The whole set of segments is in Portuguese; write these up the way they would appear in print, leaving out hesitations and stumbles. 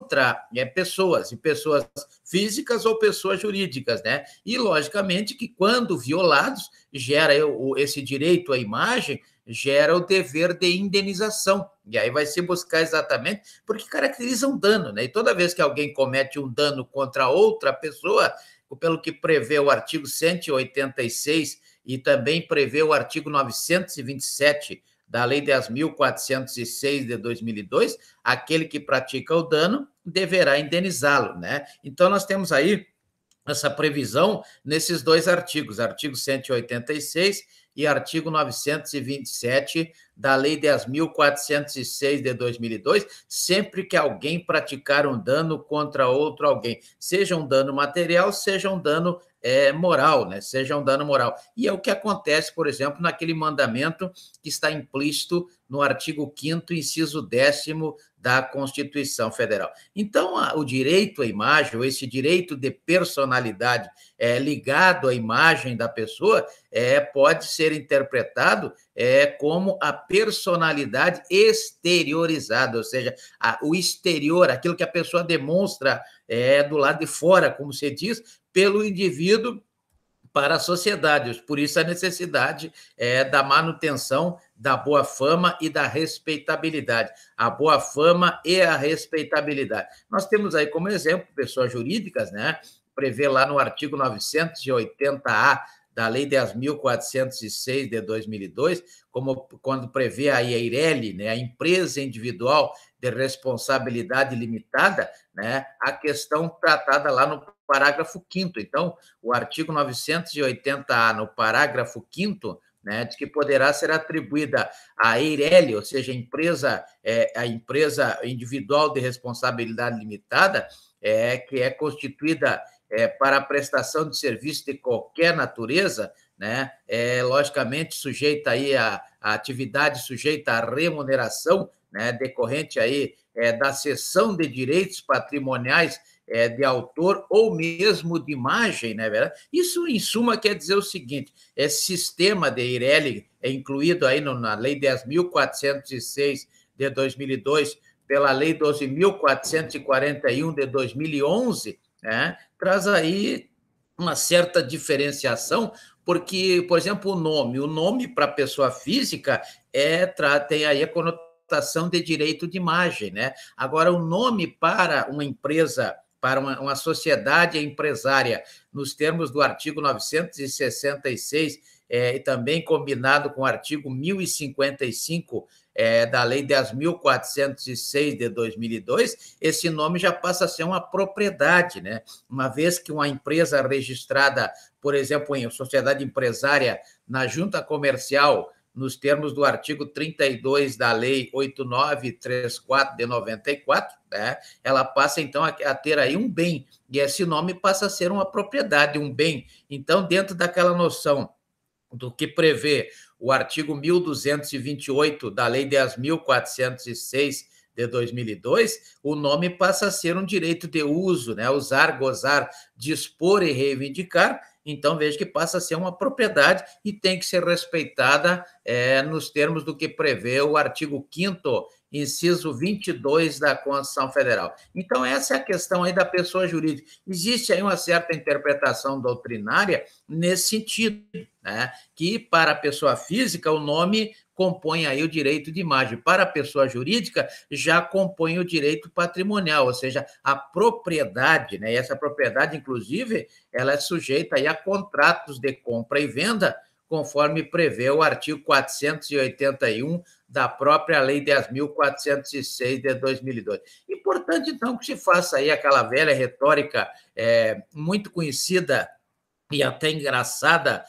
contra pessoas, e pessoas físicas ou pessoas jurídicas, né? E, logicamente, que quando violados, gera esse direito à imagem, gera o dever de indenização. E aí vai se buscar exatamente porque caracteriza um dano, né? E toda vez que alguém comete um dano contra outra pessoa, pelo que prevê o artigo 186 e também prevê o artigo 927 da Lei 10.406 de 2002, aquele que pratica o dano deverá indenizá-lo, né? Então, nós temos aí essa previsão nesses dois artigos, artigo 186 e artigo 927 da Lei 10.406 de 2002, sempre que alguém praticar um dano contra outro alguém, seja um dano material, seja um dano moral, né? Seja um dano moral. E é o que acontece, por exemplo, naquele mandamento que está implícito no artigo 5º, inciso 10º da Constituição Federal. Então, o direito à imagem, ou esse direito de personalidade ligado à imagem da pessoa, pode ser interpretado como a personalidade exteriorizada, ou seja, o exterior, aquilo que a pessoa demonstra do lado de fora, como se diz, pelo indivíduo para a sociedade. Por isso, a necessidade da manutenção da boa fama e da respeitabilidade. A boa fama e a respeitabilidade. Nós temos aí como exemplo pessoas jurídicas, né? Prevê lá no artigo 980-A da Lei 10.406 de 2002, como quando prevê a EIRELI, né, a empresa individual de responsabilidade limitada, né, a questão tratada lá no parágrafo 5º. Então, o artigo 980-A, no parágrafo 5º, né, diz que poderá ser atribuída à EIRELI, ou seja, a empresa individual de responsabilidade limitada, que é constituída para a prestação de serviço de qualquer natureza, né, logicamente sujeita aí a atividade sujeita à remuneração, né, decorrente aí da cessão de direitos patrimoniais de autor ou mesmo de imagem, né, verdade? Isso, em suma, quer dizer o seguinte: esse sistema de EIRELI é incluído aí na Lei 10.406 de 2002, pela Lei 12.441 de 2011, né, traz aí uma certa diferenciação, porque, por exemplo, o nome para pessoa física tem aí a conotação de direito de imagem, né? Agora, o nome para uma empresa, para uma sociedade empresária, nos termos do artigo 966, e também combinado com o artigo 1055 da Lei 10.406 de 2002, esse nome já passa a ser uma propriedade, né? Uma vez que uma empresa registrada, por exemplo, em sociedade empresária na junta comercial, nos termos do artigo 32 da Lei 8934 de 94, né, ela passa, então, a ter aí um bem, e esse nome passa a ser uma propriedade, um bem. Então, dentro daquela noção do que prevê o artigo 1228 da Lei 10.406 de 2002, o nome passa a ser um direito de uso, né? Usar, gozar, dispor e reivindicar. Então, veja que passa a ser uma propriedade e tem que ser respeitada nos termos do que prevê o artigo 5º, inciso 22 da Constituição Federal. Então, essa é a questão aí da pessoa jurídica. Existe aí uma certa interpretação doutrinária nesse sentido, né? Que para a pessoa física o nome compõe aí o direito de imagem. Para a pessoa jurídica, já compõe o direito patrimonial, ou seja, a propriedade, né? E essa propriedade, inclusive, ela é sujeita aí a contratos de compra e venda, conforme prevê o artigo 481 da própria Lei 10.406 de 2002. Importante, então, que se faça aí aquela velha retórica muito conhecida e até engraçada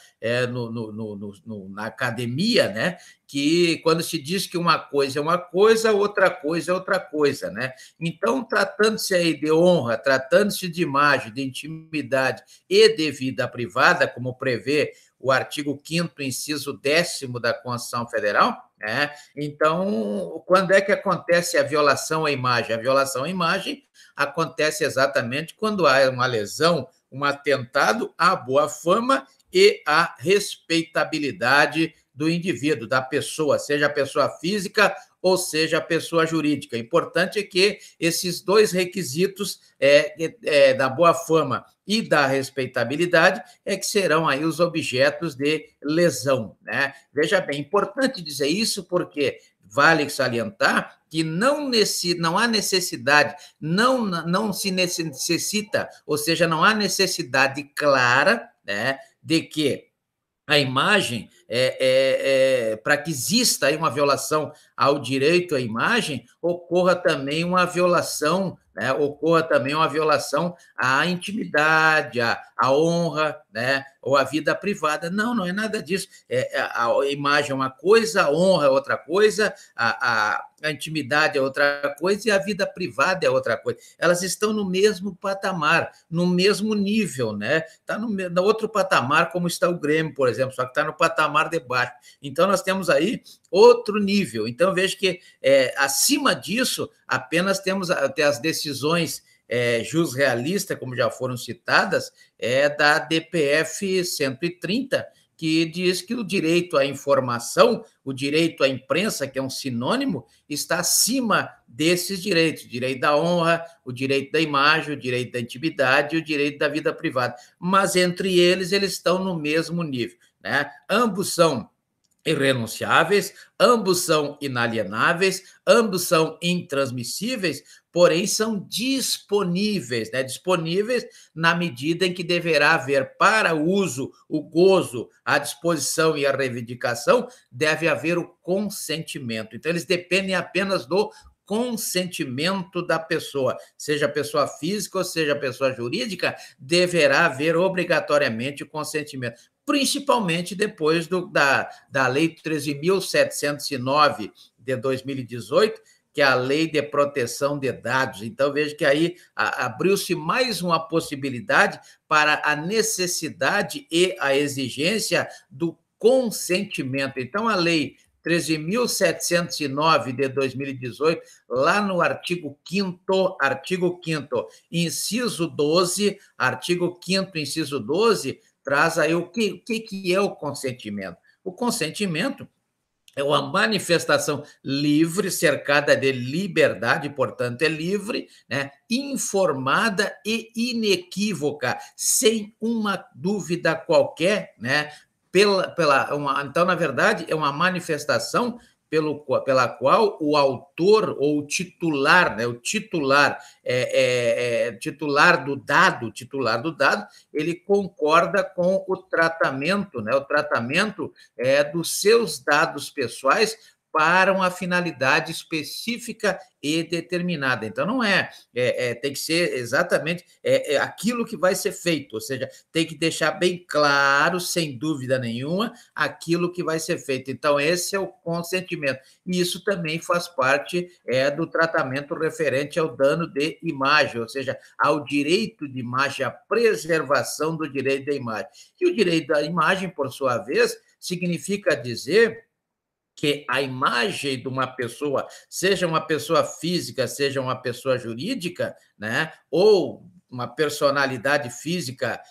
na academia, né? Que quando se diz que uma coisa é uma coisa, outra coisa é outra coisa, né? Então, tratando-se aí de honra, tratando-se de imagem, de intimidade e de vida privada, como prevê o artigo 5º, inciso 10º da Constituição Federal, né? Então, quando é que acontece a violação à imagem? A violação à imagem acontece exatamente quando há uma lesão, um atentado à boa fama e à respeitabilidade do indivíduo, da pessoa, seja a pessoa física ou seja, a pessoa jurídica. O importante é que esses dois requisitos da boa-fama e da respeitabilidade é que serão aí os objetos de lesão, né? Veja bem, importante dizer isso porque vale salientar que não há necessidade, não se necessita, ou seja, não há necessidade clara, né, de que a imagem, para que exista aí uma violação ao direito à imagem, ocorra também uma violação, né? Ocorra também uma violação à intimidade, à honra, né? Ou à vida privada. Não, não é nada disso. A imagem é uma coisa, a honra é outra coisa, a intimidade é outra coisa e a vida privada é outra coisa. Elas estão no mesmo patamar, no mesmo nível, né? Está no outro patamar, como está o Grêmio, por exemplo, só que está no patamar de baixo. Então, nós temos aí outro nível. Então, vejo que acima disso, apenas temos até as decisões jusrealista, como já foram citadas, da DPF 130, que diz que o direito à informação, o direito à imprensa, que é um sinônimo, está acima desses direitos, o direito da honra, o direito da imagem, o direito da intimidade e o direito da vida privada. Mas entre eles estão no mesmo nível, né? Ambos são irrenunciáveis, ambos são inalienáveis, ambos são intransmissíveis, porém são disponíveis, né? Disponíveis na medida em que deverá haver para o uso, o gozo, a disposição e a reivindicação, deve haver o consentimento. Então, eles dependem apenas do consentimento da pessoa, seja pessoa física ou seja pessoa jurídica, deverá haver obrigatoriamente o consentimento, principalmente depois da Lei 13.709 de 2018, que é a Lei de Proteção de Dados. Então, vejo que aí abriu-se mais uma possibilidade para a necessidade e a exigência do consentimento. Então, a Lei 13.709 de 2018, lá no artigo 5º, inciso 12, artigo 5º, inciso 12, traz aí o que é o consentimento. O consentimento é uma manifestação livre, cercada de liberdade, portanto, é livre, né? Informada e inequívoca, sem uma dúvida qualquer, né? Então, na verdade, é uma manifestação pela qual o autor ou o titular, né, titular do dado, ele concorda com o tratamento, né, dos seus dados pessoais para uma finalidade específica e determinada. Então, não tem que ser exatamente aquilo que vai ser feito, ou seja, tem que deixar bem claro, sem dúvida nenhuma, aquilo que vai ser feito. Então, esse é o consentimento. E isso também faz parte do tratamento referente ao dano de imagem, ou seja, ao direito de imagem, à preservação do direito da imagem. E o direito da imagem, por sua vez, significa dizer que a imagem de uma pessoa, seja uma pessoa física, seja uma pessoa jurídica, né, ou uma personalidade física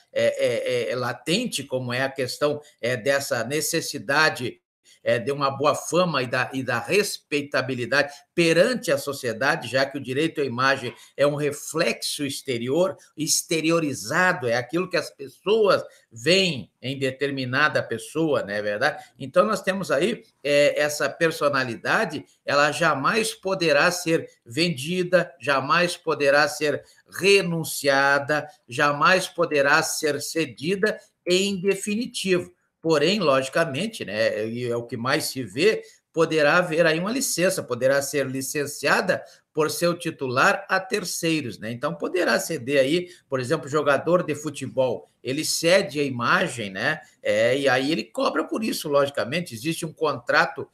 latente, como é a questão dessa necessidade de uma boa fama e da respeitabilidade perante a sociedade, já que o direito à imagem é um reflexo exteriorizado, é aquilo que as pessoas veem em determinada pessoa, não é verdade? Então, nós temos aí essa personalidade, ela jamais poderá ser vendida, jamais poderá ser renunciada, jamais poderá ser cedida em definitivo. Porém, logicamente, né, e é o que mais se vê, poderá haver aí uma licença, poderá ser licenciada por seu titular a terceiros, né? Então, poderá ceder aí, por exemplo, jogador de futebol, ele cede a imagem, né? E aí ele cobra por isso, logicamente. Existe um contrato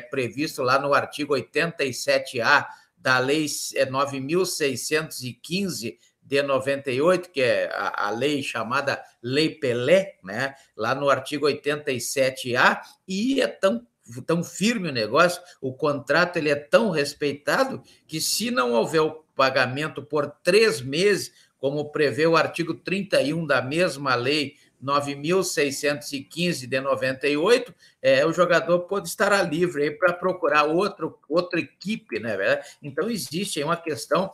previsto lá no artigo 87A da Lei 9.615 de 98, que é a lei chamada Lei Pelé, né? Lá no artigo 87A, e é tão firme o negócio, o contrato ele é tão respeitado que, se não houver o pagamento por 3 meses, como prevê o artigo 31 da mesma lei 9.615 de 98, o jogador pode estar livre para procurar outra equipe, né? Então, existe aí uma questão